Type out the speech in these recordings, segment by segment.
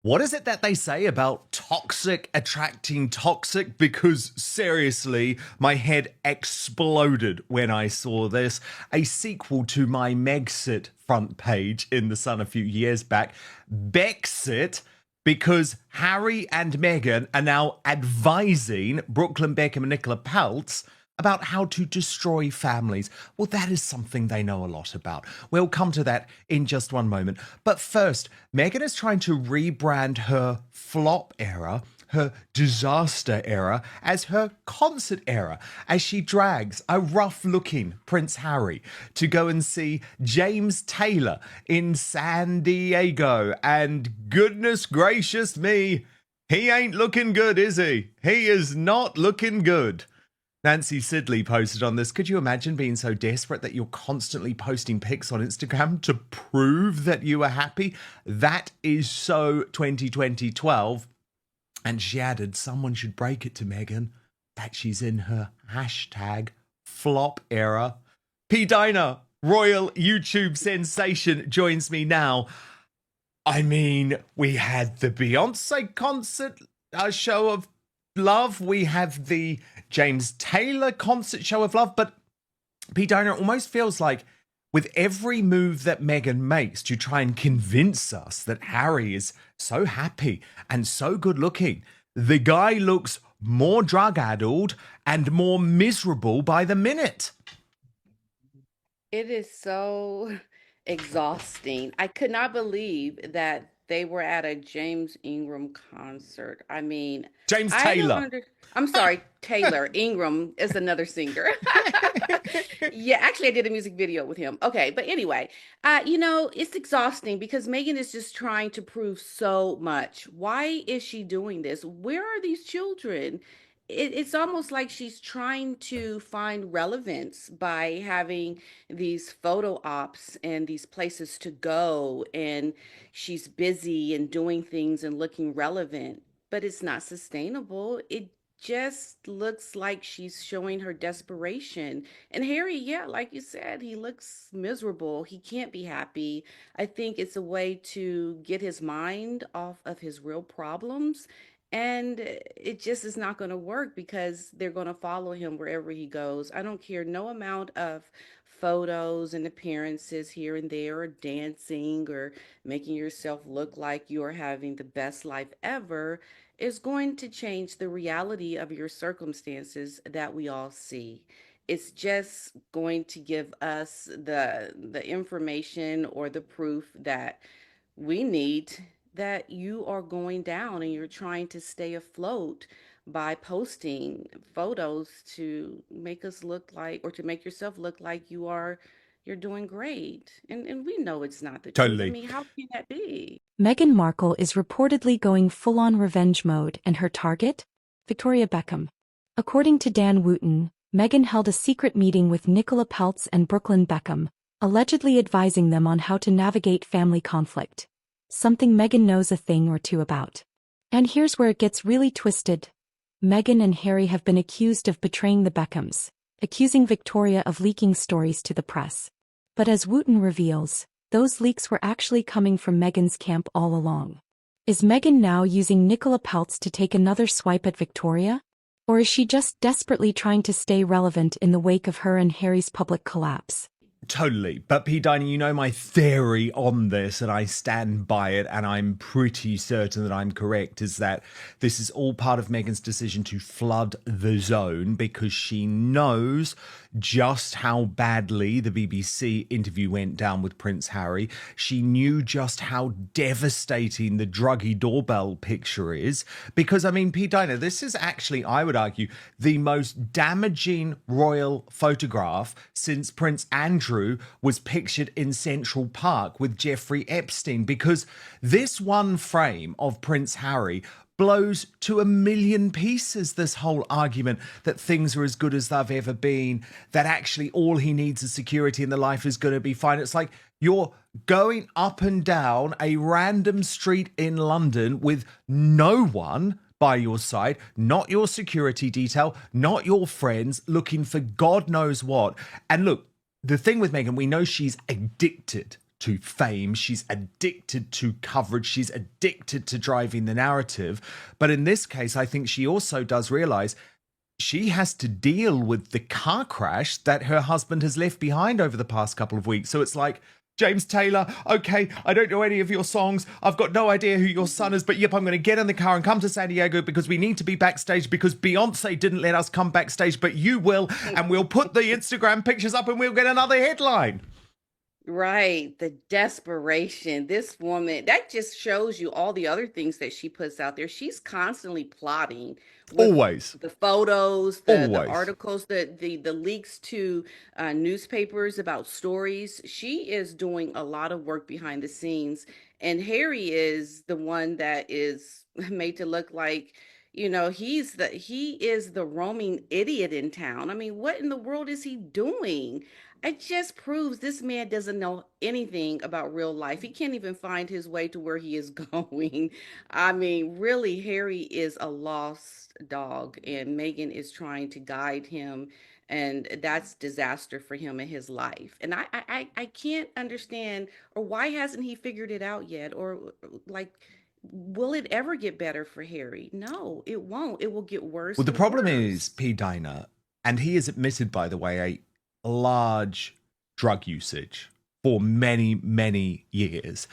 What is it that they say about toxic attracting toxic? Because seriously, my head exploded when I saw this. A sequel to my Megxit front page in The Sun a few years back. Bexit, because Harry and Meghan are now advising Brooklyn Beckham and Nicola Peltz about how to destroy families. Well, that is something they know a lot about. We'll come to that in just one moment. But first, Meghan is trying to rebrand her flop era, her disaster era, as her concert era, as she drags a rough-looking Prince Harry to go and see James Taylor in San Diego. And goodness gracious me, he ain't looking good, is he? He is not looking good. Nancy Sidley posted on this. Could you imagine being so desperate that you're constantly posting pics on Instagram to prove that you are happy? That is so 2012. And she added, someone should break it to Meghan that she's in her hashtag flop era. P. Diner, royal YouTube sensation, joins me now. I mean, we had the Beyonce concert show of love. We have the James Taylor concert show of love. But P. Diner, it almost feels like with every move that Meghan makes to try and convince us that Harry is so happy and so good looking, the guy looks more drug-addled and more miserable by the minute. It is so exhausting. I could not believe that they were at a James Ingram concert. I mean, James I don't Taylor. I'm sorry, Taylor. Ingram is another singer. Yeah, actually, I did a music video with him. Okay, but anyway, it's exhausting because Megan is just trying to prove so much. Why is she doing this? Where are these children? It's almost like she's trying to find relevance by having these photo ops and these places to go, and she's busy and doing things and looking relevant, but it's not sustainable. It just looks like she's showing her desperation. And Harry, yeah, like you said, he looks miserable. He can't be happy. I think it's a way to get his mind off of his real problems. And it just is not going to work because they're going to follow him wherever he goes. I don't care no amount of photos and appearances here and there, or dancing, or making yourself look like you are having the best life ever is going to change the reality of your circumstances that we all see. It's just going to give us the information or the proof that we need, that you are going down and you're trying to stay afloat by posting photos to make us look like, or to make yourself look like you're doing great. And we know it's not the truth. I Totally. mean, how can that be? Meghan Markle is reportedly going full-on revenge mode, and her target? Victoria Beckham. According to Dan Wooten, Meghan held a secret meeting with Nicola Peltz and Brooklyn Beckham, allegedly advising them on how to navigate family conflict. Something Meghan knows a thing or two about. And here's where it gets really twisted. Meghan and Harry have been accused of betraying the Beckhams, accusing Victoria of leaking stories to the press. But as Wooten reveals, those leaks were actually coming from Meghan's camp all along. Is Meghan now using Nicola Peltz to take another swipe at Victoria? Or is she just desperately trying to stay relevant in the wake of her and Harry's public collapse? Totally. But P. Diner, you know my theory on this, and I stand by it, and I'm pretty certain that I'm correct, is that this is all part of Meghan's decision to flood the zone because she knows just how badly the BBC interview went down with Prince Harry. She knew just how devastating the druggy doorbell picture is. Because, I mean, P. Diner, this is actually, I would argue, the most damaging royal photograph since Prince Andrew was pictured in Central Park with Jeffrey Epstein, because this one frame of Prince Harry blows to a million pieces this whole argument that things are as good as they've ever been, that actually all he needs is security and the life is going to be fine. It's like you're going up and down a random street in London with no one by your side, not your security detail, not your friends, looking for God knows what. And look, the thing with Meghan, we know she's addicted to fame. She's addicted to coverage. She's addicted to driving the narrative. But in this case, I think she also does realize she has to deal with the car crash that her husband has left behind over the past couple of weeks. So it's like, James Taylor, okay, I don't know any of your songs. I've got no idea who your son is, but yep, I'm going to get in the car and come to San Diego because we need to be backstage because Beyonce didn't let us come backstage, but you will, and we'll put the Instagram pictures up and we'll get another headline. Right. The desperation. This woman, that just shows you all the other things that she puts out there. She's constantly plotting with Always. the photos, the Always. articles, the leaks to newspapers about stories. She is doing a lot of work behind the scenes. And Harry is the one that is made to look like, he is the roaming idiot in town. I mean, what in the world is he doing? It just proves this man doesn't know anything about real life. He can't even find his way to where he is going. I mean, really, Harry is a lost dog, and Meghan is trying to guide him, and that's disaster for him in his life. And I can't understand, or why hasn't he figured it out yet? Or like, will it ever get better for Harry? No, it won't. It will get worse Well, the and problem is, worse. P. Diner, and he has admitted, by the way, a large drug usage for many, many years.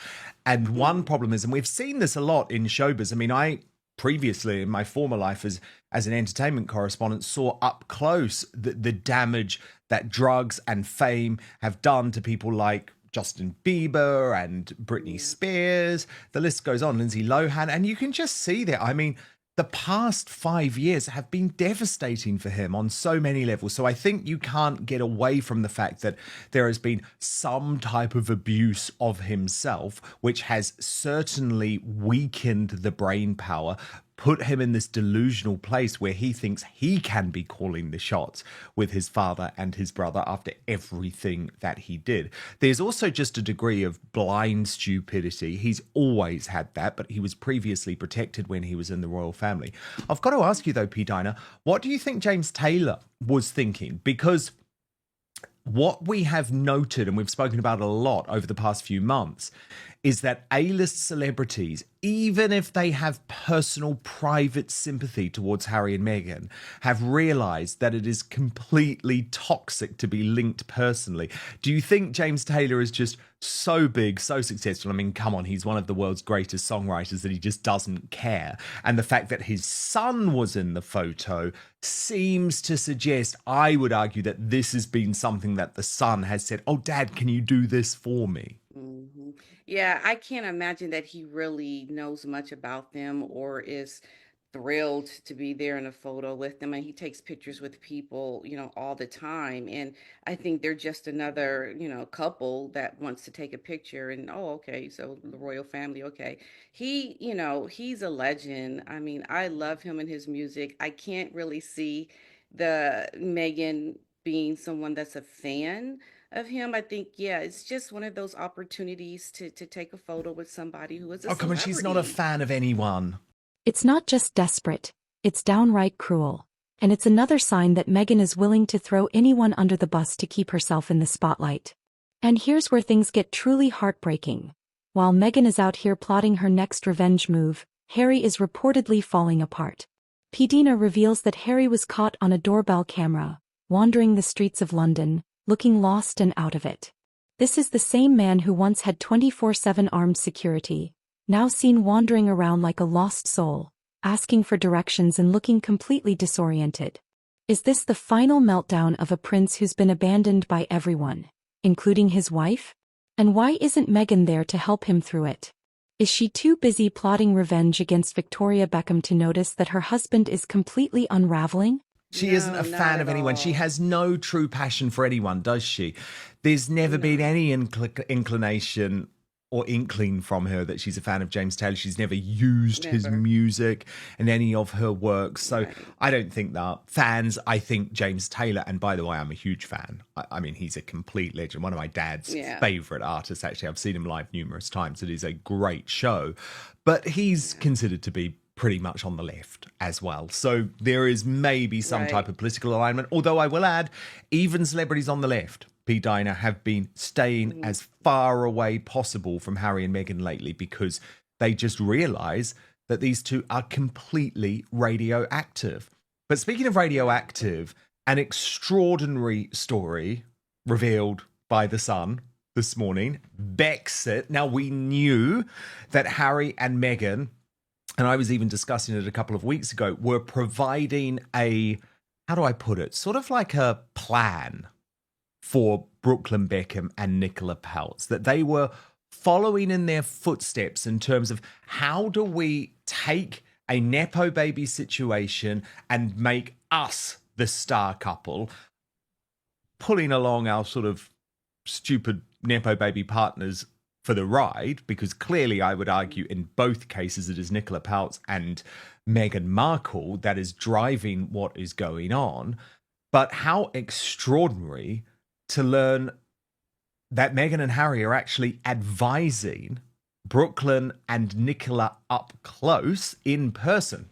And one problem is, and we've seen this a lot in showbiz. I mean, I previously, in my former life as an entertainment correspondent, saw up close the damage that drugs and fame have done to people like Justin Bieber and Britney Spears. The list goes on, Lindsay Lohan. And you can just see that. I mean, the past 5 years have been devastating for him on so many levels. So I think you can't get away from the fact that there has been some type of abuse of himself, which has certainly weakened the brain power, put him in this delusional place where he thinks he can be calling the shots with his father and his brother after everything that he did. There's also just a degree of blind stupidity. He's always had that, but he was previously protected when he was in the royal family. I've got to ask you though, P. Diner, what do you think James Taylor was thinking? Because what we have noted, and we've spoken about a lot over the past few months, is that A-list celebrities, even if they have personal, private sympathy towards Harry and Meghan, have realized that it is completely toxic to be linked personally. Do you think James Taylor is just so big, so successful? I mean, come on, he's one of the world's greatest songwriters that he just doesn't care. And the fact that his son was in the photo seems to suggest, I would argue, that this has been something that the son has said, oh, Dad, can you do this for me? hmm Yeah, I can't imagine that he really knows much about them or is thrilled to be there in a photo with them. And he takes pictures with people, all the time. And I think they're just another, couple that wants to take a picture. And oh, okay, so the royal family, okay. He's a legend. I mean, I love him and his music. I can't really see the Meghan being someone that's a fan of him. I think, yeah, it's just one of those opportunities to take a photo with somebody who is a Oh, come on, she's not a celebrity. fan of anyone. It's not just desperate, it's downright cruel. And it's another sign that Meghan is willing to throw anyone under the bus to keep herself in the spotlight. And here's where things get truly heartbreaking. While Meghan is out here plotting her next revenge move, Harry is reportedly falling apart. Pidina reveals that Harry was caught on a doorbell camera, wandering the streets of London, looking lost and out of it. This is the same man who once had 24/7 armed security, now seen wandering around like a lost soul, asking for directions and looking completely disoriented. Is this the final meltdown of a prince who's been abandoned by everyone, including his wife? And why isn't Meghan there to help him through it? Is she too busy plotting revenge against Victoria Beckham to notice that her husband is completely unraveling? She isn't No, a not fan at of anyone. She all. has no true passion for anyone, does she? There's never been No, any inclination or inkling from her that she's a fan of James Taylor. She's never used his never. music in any of her works. So Right. I don't think that. Fans, I think James Taylor, and by the way, I'm a huge fan. I mean, he's a complete legend. One of my dad's Yeah. favorite artists, actually. I've seen him live numerous times. It is a great show. But he's Yeah. considered to be pretty much on the left as well. So there is maybe some type Right. of political alignment. Although I will add, even celebrities on the left P. Dina, have been staying as far away possible from Harry and Meghan lately because they just realize that these two are completely radioactive. But speaking of radioactive, an extraordinary story revealed by The Sun this morning. Brexit. Now, we knew that Harry and Meghan, and I was even discussing it a couple of weeks ago, were providing a, how do I put it, sort of like a plan for Brooklyn Beckham and Nicola Peltz, that they were following in their footsteps in terms of how do we take a Nepo baby situation and make us the star couple, pulling along our sort of stupid Nepo baby partners for the ride, because clearly I would argue in both cases it is Nicola Peltz and Meghan Markle that is driving what is going on. But how extraordinary to learn that Meghan and Harry are actually advising Brooklyn and Nicola up close in person.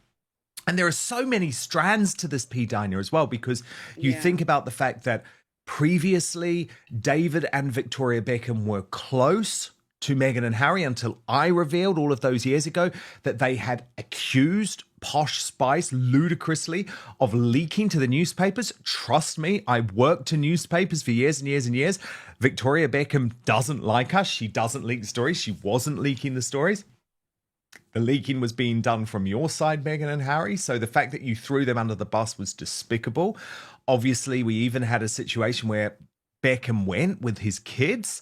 And there are so many strands to this, P. Dina, as well, because you think about the fact that previously David and Victoria Beckham were close to Meghan and Harry until I revealed all of those years ago that they had accused Posh Spice ludicrously of leaking to the newspapers. Trust me, I worked to newspapers for years and years and years. Victoria Beckham doesn't like us. She doesn't leak stories. She wasn't leaking the stories. The leaking was being done from your side, Meghan and Harry. So the fact that you threw them under the bus was despicable. Obviously, we even had a situation where Beckham went with his kids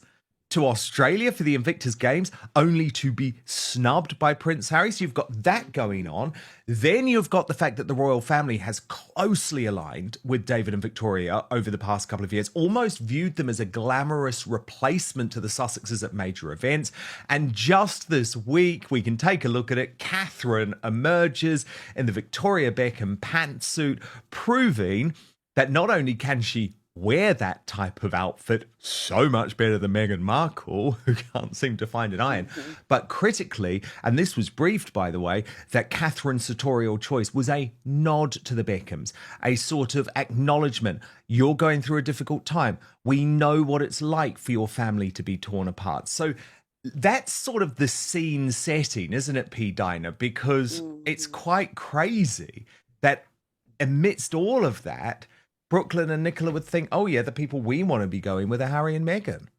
to Australia for the Invictus Games, only to be snubbed by Prince Harry. So you've got that going on. Then you've got the fact that the royal family has closely aligned with David and Victoria over the past couple of years, almost viewed them as a glamorous replacement to the Sussexes at major events. And just this week, we can take a look at it, Catherine emerges in the Victoria Beckham pantsuit, proving that not only can she wear that type of outfit so much better than Meghan Markle, who can't seem to find an iron. But critically, and this was briefed, by the way, that Catherine's sartorial choice was a nod to the Beckhams, a sort of acknowledgement. You're going through a difficult time. We know what it's like for your family to be torn apart. So that's sort of the scene setting, isn't it, P. Dina? Because it's quite crazy that amidst all of that, Brooklyn and Nicola would think, oh, yeah, the people we want to be going with are Harry and Meghan.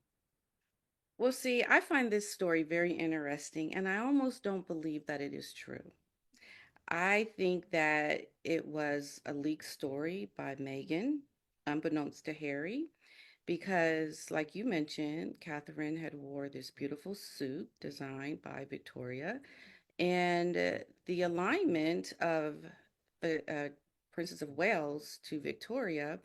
Well, see, I find this story very interesting, and I almost don't believe that it is true. I think that it was a leaked story by Meghan, unbeknownst to Harry, because, like you mentioned, Catherine had wore this beautiful suit designed by Victoria, and the alignment of Princess of Wales to Victoria,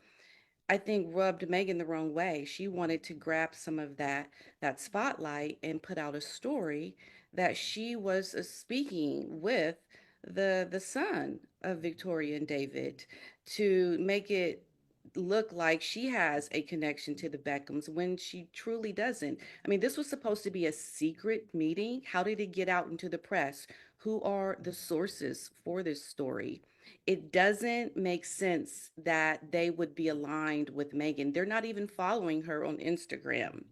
I think rubbed Meghan the wrong way. She wanted to grab some of that spotlight and put out a story that she was speaking with the son of Victoria and David to make it look like she has a connection to the Beckhams when she truly doesn't. I mean, this was supposed to be a secret meeting. How did it get out into the press? Who are the sources for this story? It doesn't make sense that they would be aligned with Meghan. They're not even following her on Instagram.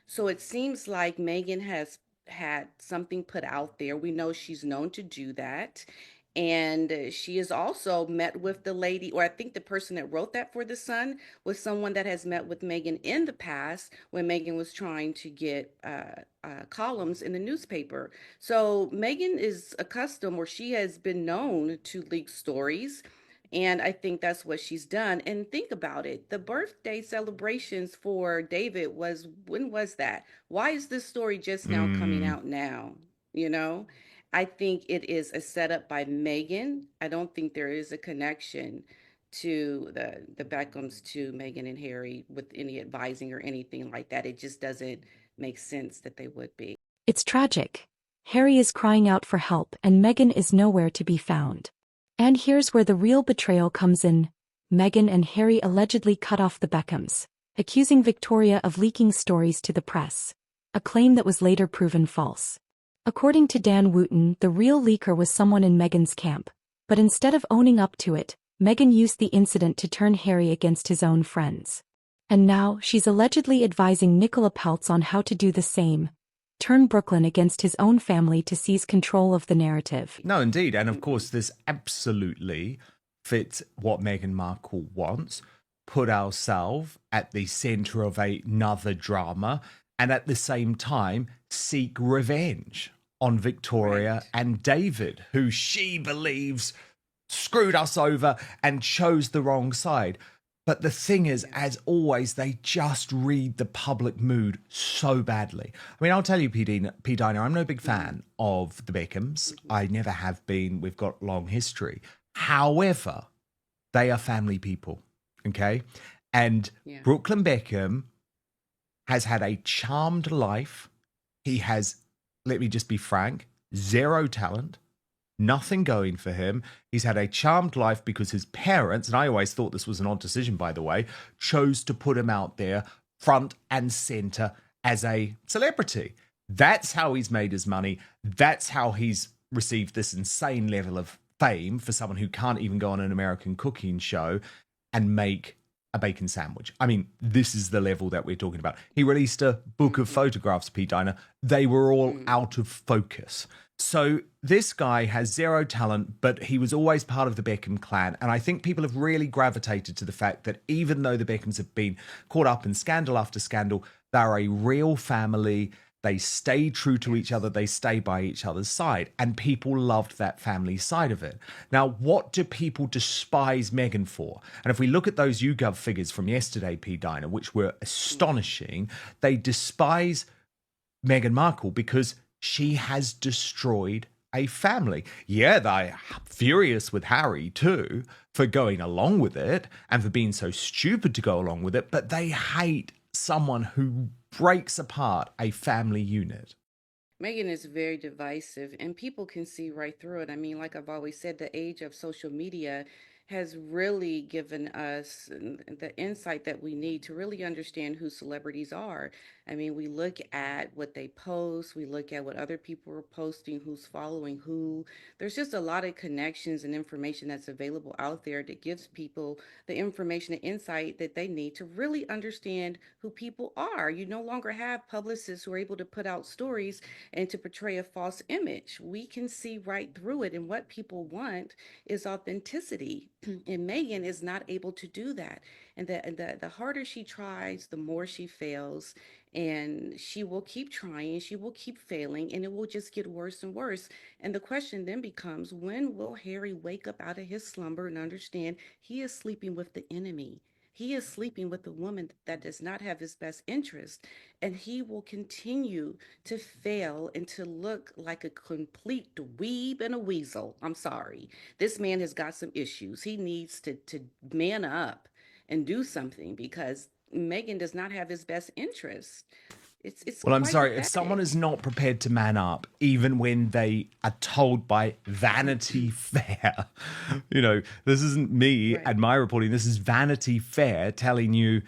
So it seems like Meghan has had something put out there. We know she's known to do that. And she has also met with the lady, or I think the person that wrote that for the Sun was someone that has met with Meghan in the past when Meghan was trying to get columns in the newspaper. So Meghan is accustomed, or she has been known to leak stories. And I think that's what she's done. And think about it. The birthday celebrations for David when was that? Why is this story just now coming out now? You know? I think it is a setup by Meghan. I don't think there is a connection to the Beckhams to Meghan and Harry with any advising or anything like that. It just doesn't make sense that they would be. It's tragic. Harry is crying out for help and Meghan is nowhere to be found. And here's where the real betrayal comes in. Meghan and Harry allegedly cut off the Beckhams, accusing Victoria of leaking stories to the press, a claim that was later proven false. According to Dan Wooten, the real leaker was someone in Meghan's camp, but instead of owning up to it, Meghan used the incident to turn Harry against his own friends. And now she's allegedly advising Nicola Peltz on how to do the same. Turn Brooklyn against his own family to seize control of the narrative. No, indeed. And of course, this absolutely fits what Meghan Markle wants. Put ourselves at the center of another drama and at the same time seek revenge on Victoria Right. and David, who she believes screwed us over and chose the wrong side. But the thing is, as always, they just read the public mood so badly. I mean, I'll tell you, P. Dina, I'm no big fan of the Beckhams. I never have been. We've got long history. However, they are family people, okay? And Yeah. Brooklyn Beckham has had a charmed life. He has, let me just be frank, zero talent. Nothing going for him. He's had a charmed life because his parents, and I always thought this was an odd decision, by the way, chose to put him out there front and center as a celebrity. That's how he's made his money. That's how he's received this insane level of fame for someone who can't even go on an American cooking show and make a bacon sandwich. I mean, this is the level that we're talking about. He released a book of photographs, P. Dina. They were all out of focus. So this guy has zero talent, but he was always part of the Beckham clan. And I think people have really gravitated to the fact that even though the Beckhams have been caught up in scandal after scandal, they're a real family. They stay true to each other. They stay by each other's side. And people loved that family side of it. Now, what do people despise Meghan for? And if we look at those YouGov figures from yesterday, P. Dina, which were astonishing, they despise Meghan Markle because she has destroyed a family. Yeah, they're furious with Harry too for going along with it and for being so stupid to go along with it, but they hate someone who breaks apart a family unit. Megan is very divisive, and people can see right through it. I mean, like I've always said, the age of social media has really given us the insight that we need to really understand who celebrities are. I mean, we look at what they post, we look at what other people are posting, who's following who. There's just a lot of connections and information that's available out there that gives people the information and insight that they need to really understand who people are. You no longer have publicists who are able to put out stories and to portray a false image. We can see right through it, and what people want is authenticity. And Megan is not able to do that. And the harder she tries, the more she fails. And she will keep trying, she will keep failing, and it will just get worse and worse. And the question then becomes, when will Harry wake up out of his slumber and understand he is sleeping with the enemy? He is sleeping with a woman that does not have his best interest, and he will continue to fail and to look like a complete dweeb and a weasel. I'm sorry. This man has got some issues. He needs to man up and do something because Megan does not have his best interest. It's Well, I'm quite sorry, if someone pathetic. is not prepared to man up, even when they are told by Vanity Fair, this isn't me Right. and my reporting, this is Vanity Fair telling you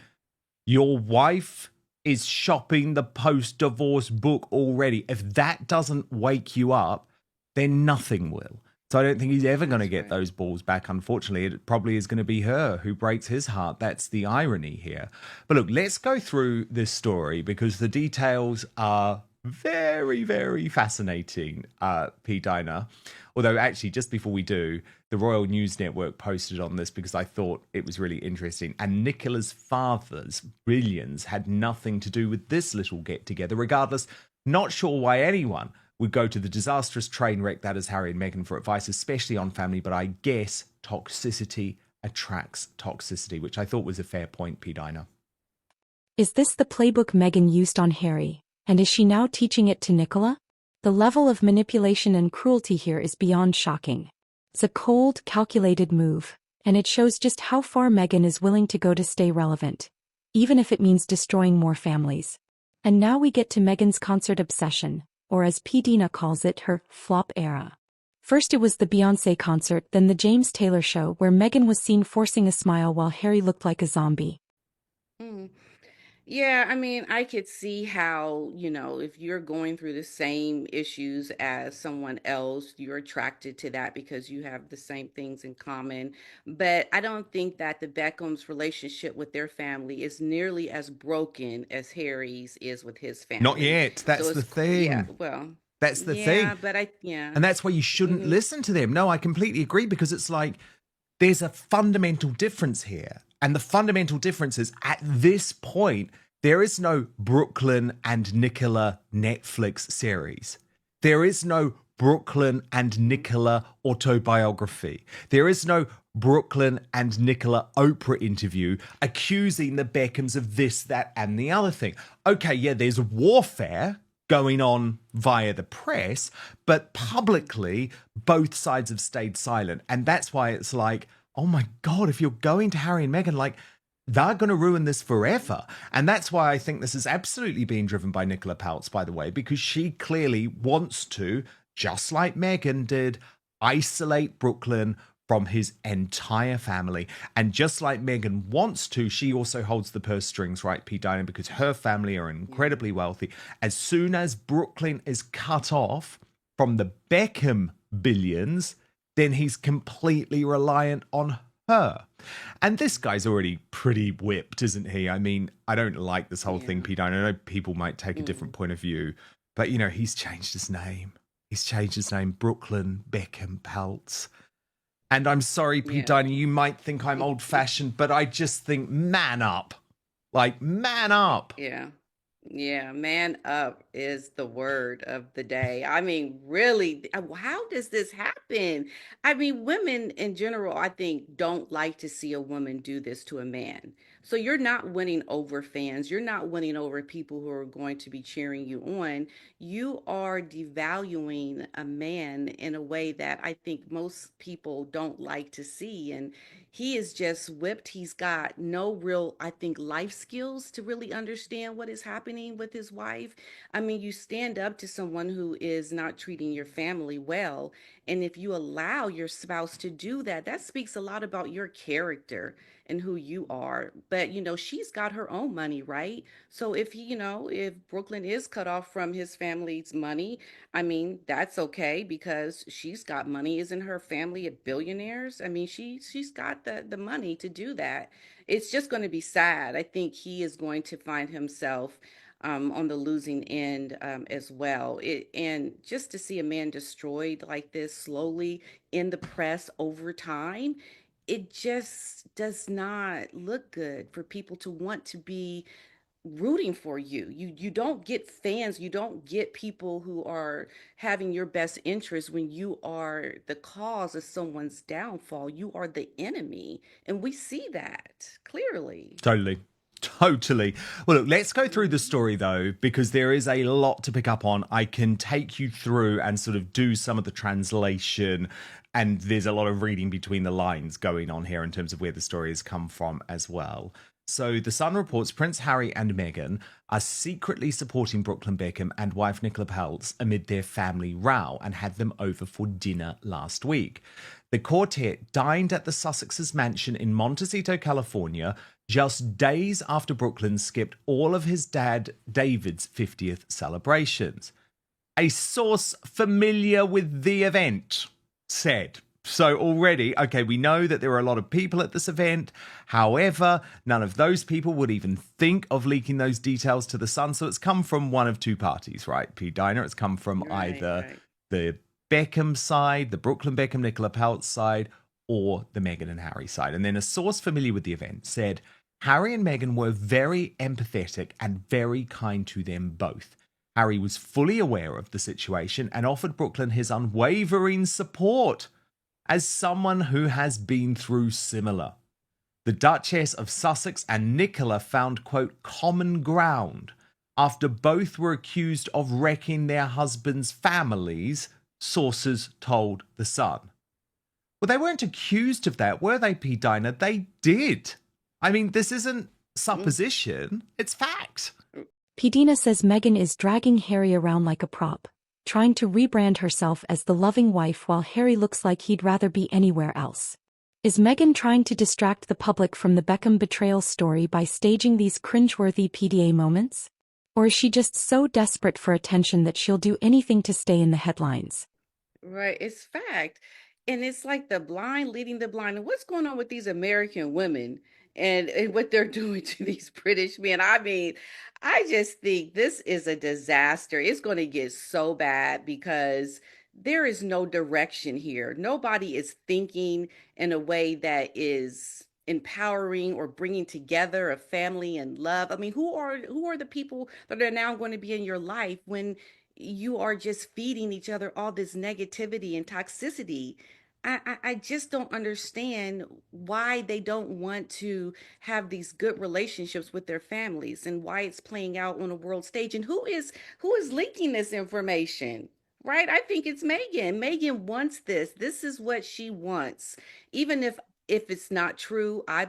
your wife is shopping the post-divorce book already. If that doesn't wake you up, then nothing will. So I don't think he's ever going to That's get right. those balls back, unfortunately. It probably is going to be her who breaks his heart. That's the irony here. But look, let's go through this story because the details are very, very fascinating, P. Dina. Although, actually, just before we do, the Royal News Network posted on this because I thought it was really interesting. And Nicola's father's billions had nothing to do with this little get-together. Regardless, not sure why anyone would go to the disastrous train wreck that is Harry and Meghan for advice, especially on family. But I guess toxicity attracts toxicity, which I thought was a fair point, P. Dina. Is this the playbook Meghan used on Harry? And is she now teaching it to Nicola? The level of manipulation and cruelty here is beyond shocking. It's a cold, calculated move, and it shows just how far Meghan is willing to go to stay relevant, even if it means destroying more families. And now we get to Meghan's concert obsession, or as P. Dina calls it, her flop era. First it was the Beyoncé concert, then the James Taylor show where Meghan was seen forcing a smile while Harry looked like a zombie. Mm. Yeah, I mean, I could see how, if you're going through the same issues as someone else, you're attracted to that because you have the same things in common. But I don't think that the Beckham's relationship with their family is nearly as broken as Harry's is with his Not family. yet. So That's the yeah, thing. well, That's the yeah, thing. but yeah. And that's why you shouldn't Hmm. listen to them. No, I completely agree, because it's like there's a fundamental difference here. And the fundamental difference is, at this point, there is no Brooklyn and Nicola Netflix series. There is no Brooklyn and Nicola autobiography. There is no Brooklyn and Nicola Oprah interview accusing the Beckhams of this, that, and the other thing. Okay, yeah, there's warfare going on via the press, but publicly, both sides have stayed silent. And that's why it's like, oh my God, if you're going to Harry and Meghan, like, they're going to ruin this forever. And that's why I think this is absolutely being driven by Nicola Peltz, by the way, because she clearly wants to, just like Meghan did, isolate Brooklyn from his entire family. And just like Meghan wants to, she also holds the purse strings, right, P. Diner, because her family are Yeah. incredibly wealthy. As soon as Brooklyn is cut off from the Beckham billions, then he's completely reliant on her. And this guy's already pretty whipped, isn't he? I mean, I don't like this whole thing, Yeah. Pete. I know people might take a different Mm. point of view, but he's changed his name. He's changed his name, Brooklyn Beckham Peltz. And I'm sorry, Pete Yeah. Diner, you might think I'm old fashioned, but I just think man up. Like, man up. Yeah. Yeah, man up is the word of the day. I mean, really, how does this happen? I mean, women in general, I think, don't like to see a woman do this to a man. So you're not winning over fans. You're not winning over people who are going to be cheering you on. You are devaluing a man in a way that I think most people don't like to see. And he is just whipped. He's got no real, I think, life skills to really understand what is happening with his wife. I mean, you stand up to someone who is not treating your family well. And if you allow your spouse to do that, that speaks a lot about your character and who you are. But, she's got her own money, right? So if Brooklyn is cut off from his family's money, I mean, that's okay because she's got money. Isn't her family at billionaires? I mean, she's got the money to do that. It's just going to be sad. I think he is going to find himself on the losing end as well. And just to see a man destroyed like this slowly in the press over time, it just does not look good for people to want to be rooting for you. You don't get fans, you don't get people who are having your best interest when you are the cause of someone's downfall. You are the enemy, and we see that clearly. Totally. Totally. Well, look, let's go through the Mhm. story though, because there is a lot to pick up on. I can take you through and sort of do some of the translation, and there's a lot of reading between the lines going on here in terms of where the story has come from as well. So, The Sun reports Prince Harry and Meghan are secretly supporting Brooklyn Beckham and wife Nicola Peltz amid their family row and had them over for dinner last week. The quartet dined at the Sussex's mansion in Montecito, California, just days after Brooklyn skipped all of his dad David's 50th celebrations. A source familiar with the event said. So already, okay, we know that there are a lot of people at this event. However, none of those people would even think of leaking those details to the Sun. So it's come from one of two parties, right? P. Diner. It's come from Right, either right. the Beckham side, the Brooklyn Beckham, Nicola Peltz side, or the Meghan and Harry side. And then a source familiar with the event said Harry and Meghan were very empathetic and very kind to them both. Harry was fully aware of the situation and offered Brooklyn his unwavering support as someone who has been through similar. The Duchess of Sussex and Nicola found, quote, common ground after both were accused of wrecking their husbands' families, sources told The Sun. Well, they weren't accused of that, were they, P. Diner? They did. I mean, this isn't Mm. supposition, it's fact. Pidina says Meghan is dragging Harry around like a prop, trying to rebrand herself as the loving wife while Harry looks like he'd rather be anywhere else. Is Meghan trying to distract the public from the Beckham betrayal story by staging these cringe-worthy PDA moments? Or is she just so desperate for attention that she'll do anything to stay in the headlines? Right, it's fact. And it's like the blind leading the blind. And what's going on with these American women and what they're doing to these British men? I mean, I just think this is a disaster. It's going to get so bad because there is no direction here. Nobody is thinking in a way that is empowering or bringing together a family and love. I mean, who are the people that are now going to be in your life when you are just feeding each other all this negativity and toxicity? I just don't understand why they don't want to have these good relationships with their families and why it's playing out on a world stage. And who is leaking this information? Right? I think it's Megan. Megan wants this. This is what she wants. Even if it's not true, I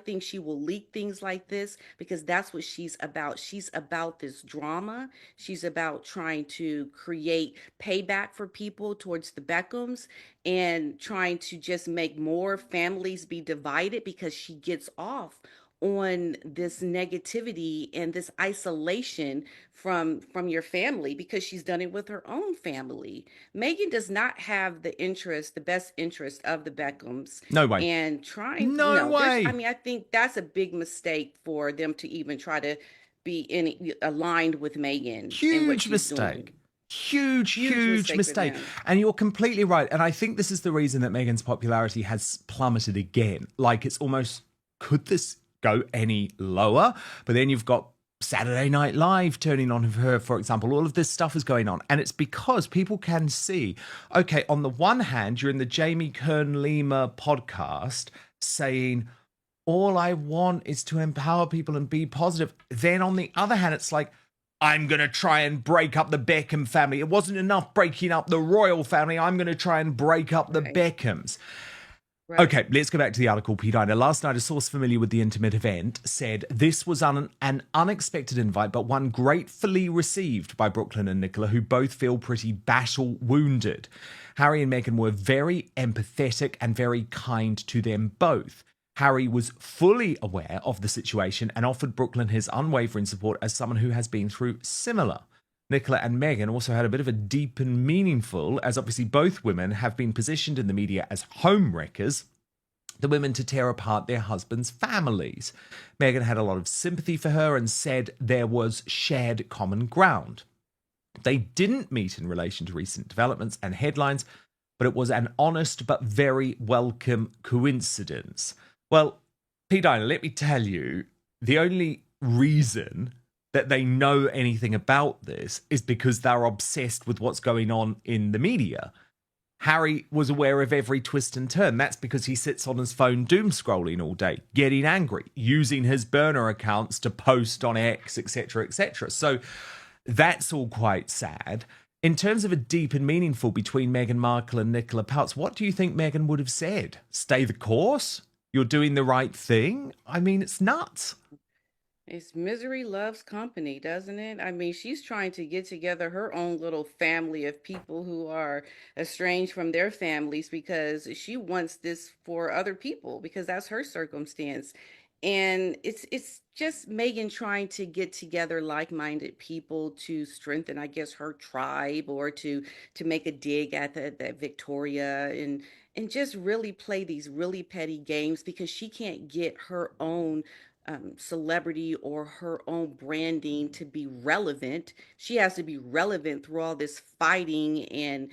think she will leak things like this because that's what she's about. She's about this drama. She's about trying to create payback for people towards the Beckhams and trying to just make more families be divided because she gets off on this negativity and this isolation from your family because she's done it with her own family. Megan does not have the best interest of the Beckhams No way. and trying No no, I way. mean, I think that's a big mistake for them to even try to be aligned with Megan and what Huge she's doing. mistake. Huge, Huge huge mistake for mistake. them. And you're completely right. And I think this is the reason that Meghan's popularity has plummeted again. Like, it's almost, could this go any lower? But then you've got Saturday Night Live turning on her, for example. All of this stuff is going on. And it's because people can see, okay, on the one hand, you're in the Jamie Kern-Lima podcast saying, all I want is to empower people and be positive. Then on the other hand, it's like, I'm going to try and break up the Beckham family. It wasn't enough breaking up the royal family. I'm going to try and break up the Right. Beckhams. Right. Okay, let's go back to the article, P. Diner. Last night, a source familiar with the intimate event said this was an unexpected invite, but one gratefully received by Brooklyn and Nicola, who both feel pretty battle wounded. Harry and Meghan were very empathetic and very kind to them both. Harry was fully aware of the situation and offered Brooklyn his unwavering support as someone who has been through similar. Nicola and Meghan also had a bit of a deep and meaningful, as obviously both women have been positioned in the media as home wreckers, the women to tear apart their husbands' families. Meghan had a lot of sympathy for her and said there was shared common ground. They didn't meet in relation to recent developments and headlines, but it was an honest but very welcome coincidence. Well, P. Diner, let me tell you, the only reason that they know anything about this is because they're obsessed with what's going on in the media. Harry was aware of every twist and turn. That's because he sits on his phone doom scrolling all day, getting angry, using his burner accounts to post on X, etc., etc. So that's all quite sad. In terms of a deep and meaningful between Meghan Markle and Nicola Peltz, what do you think Meghan would have said? Stay the course? You're doing the right thing? I mean, it's nuts. It's misery loves company, doesn't it? I mean, she's trying to get together her own little family of people who are estranged from their families because she wants this for other people because that's her circumstance. And it's just Megan trying to get together like-minded people to strengthen, I guess, her tribe or to make a dig at that Victoria and just really play these really petty games because she can't get her own celebrity or her own branding to be relevant. She has to be relevant through all this fighting and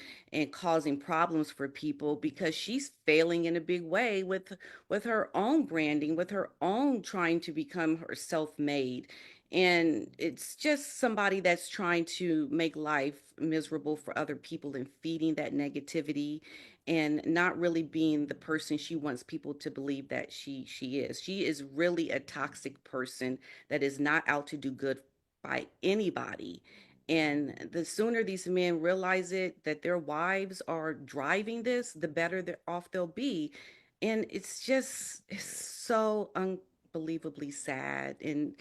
causing problems for people because she's failing in a big way with her own branding, with her own trying to become her self-made. And it's just somebody that's trying to make life miserable for other people and feeding that negativity and not really being the person she wants people to believe that she is. She is really a toxic person that is not out to do good by anybody. And the sooner these men realize it that their wives are driving this, the better off they'll be. And it's so unbelievably sad and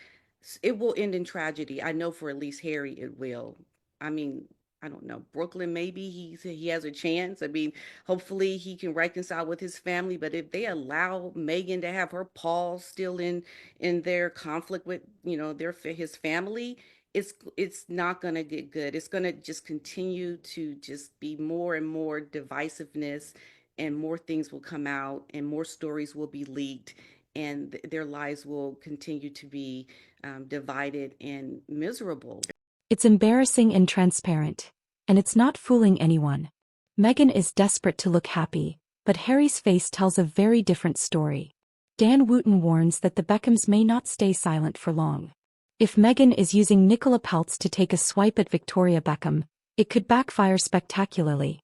it will end in tragedy. I know for at least Harry it will. I mean, I don't know, Brooklyn, maybe he has a chance. I mean, hopefully he can reconcile with his family. But if they allow Meghan to have her paw still in their conflict with, his family, it's not gonna get good. It's gonna just continue to just be more and more divisiveness, and more things will come out, and more stories will be leaked, and their lives will continue to be divided and miserable. It's embarrassing and transparent. And it's not fooling anyone. Meghan is desperate to look happy, but Harry's face tells a very different story. Dan Wooten warns that the Beckhams may not stay silent for long. If Meghan is using Nicola Peltz to take a swipe at Victoria Beckham, it could backfire spectacularly.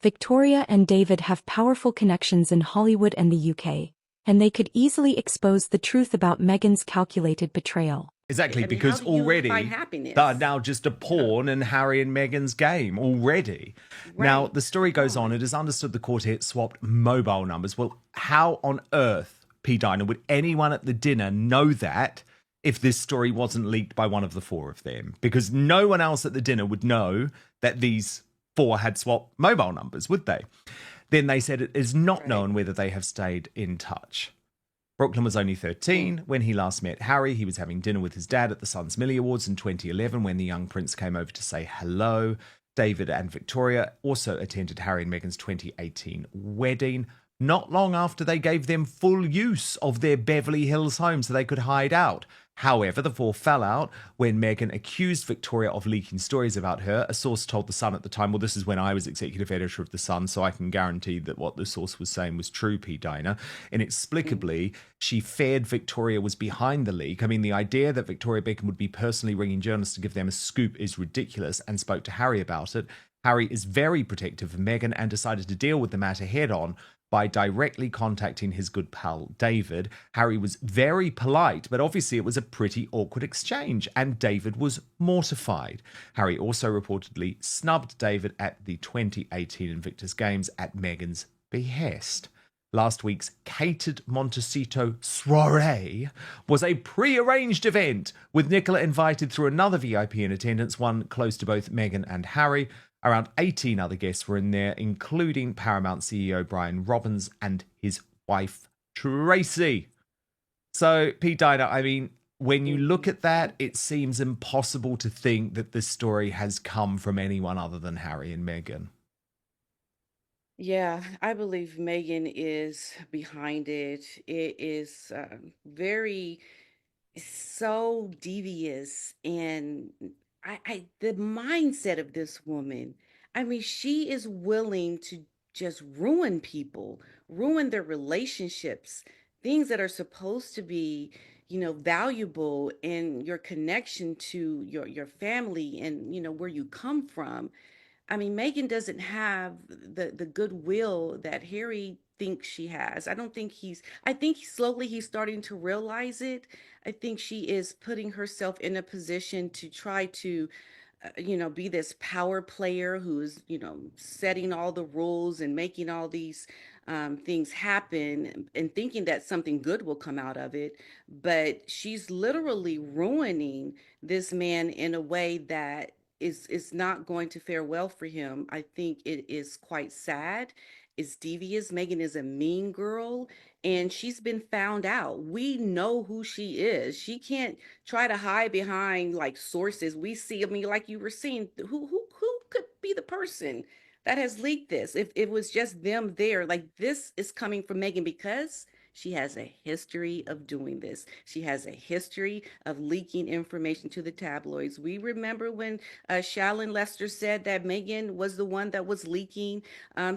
Victoria and David have powerful connections in Hollywood and the UK, and they could easily expose the truth about Meghan's calculated betrayal. Exactly, I mean, how because do you already find happiness? they are now just a pawn in Harry and Meghan's game already. Now, Right. the story goes on. It is understood the quartet swapped mobile numbers. Well, how on earth, P. Diner, would anyone at the dinner know that if this story wasn't leaked by one of the four of them? Because no one else at the dinner would know that these four had swapped mobile numbers, would they? Then they said it is not Right. known whether they have stayed in touch. Brooklyn was only 13 when he last met Harry. He was having dinner with his dad at the Sun's Millie Awards in 2011 when the young prince came over to say hello. David and Victoria also attended Harry and Meghan's 2018 wedding, not long after they gave them full use of their Beverly Hills home so they could hide out. However, the four fell out when Meghan accused Victoria of leaking stories about her. A source told The Sun at the time, well, this is when I was executive editor of The Sun, so I can guarantee that what the source was saying was true, P. Diner. Inexplicably, she feared Victoria was behind the leak. I mean, the idea that Victoria Beckham would be personally ringing journalists to give them a scoop is ridiculous, and spoke to Harry about it. Harry is very protective of Meghan and decided to deal with the matter head on by directly contacting his good pal David. Harry was very polite, but obviously it was a pretty awkward exchange, and David was mortified. Harry also reportedly snubbed David at the 2018 Invictus Games at Meghan's behest. Last week's catered Montecito soiree was a pre-arranged event, with Nicola invited through another VIP in attendance, one close to both Meghan and Harry. Around 18 other guests were in there, including Paramount CEO Brian Robbins and his wife, Tracy. So, Pete Diner, I mean, when you look at that, it seems impossible to think that this story has come from anyone other than Harry and Meghan. Yeah, I believe Megan is behind it. It is very so devious, and the mindset of this woman. I mean, she is willing to just ruin people, ruin their relationships, things that are supposed to be, valuable in your connection to your family, and where you come from. I mean, Megan doesn't have the goodwill that Harry thinks she has. I don't think I think slowly he's starting to realize it. I think she is putting herself in a position to try to, be this power player who's, setting all the rules and making all these things happen, and thinking that something good will come out of it. But she's literally ruining this man in a way that is not going to fare well for him. I think it is quite sad. It's devious. Megan is a mean girl, and she's been found out. We know who she is. She can't try to hide behind like sources. We see, I mean, like you were saying, who could be the person that has leaked this? If it was just them there, like this is coming from Megan because she has a history of doing this. She has a history of leaking information to the tabloids. We remember when Shallon Lester said that Megan was the one that was leaking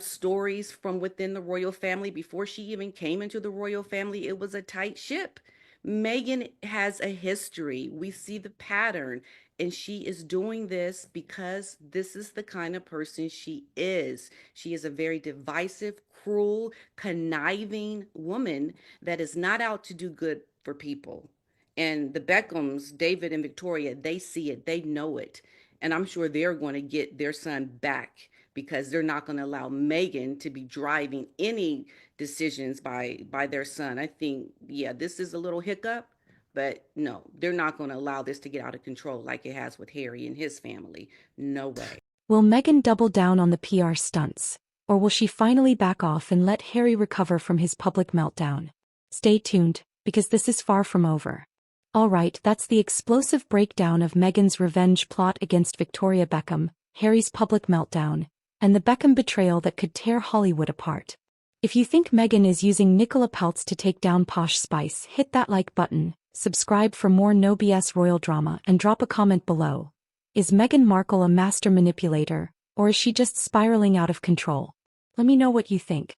stories from within the royal family before she even came into the royal family. It was a tight ship. Megan has a history. We see the pattern, and she is doing this because this is the kind of person she is. She is a very divisive, cruel, conniving woman that is not out to do good for people. And the Beckhams, David and Victoria, they see it, they know it. And I'm sure they're going to get their son back, because they're not going to allow Megan to be driving any decisions by their son. I think, yeah, this is a little hiccup, but no, they're not going to allow this to get out of control like it has with Harry and his family. No way. Will Meghan double down on the PR stunts, or will she finally back off and let Harry recover from his public meltdown? Stay tuned, because this is far from over. Alright, that's the explosive breakdown of Meghan's revenge plot against Victoria Beckham, Harry's public meltdown, and the Beckham betrayal that could tear Hollywood apart. If you think Meghan is using Nicola Peltz to take down Posh Spice, hit that like button, subscribe for more no BS royal drama, and drop a comment below. Is Meghan Markle a master manipulator, or is she just spiraling out of control? Let me know what you think.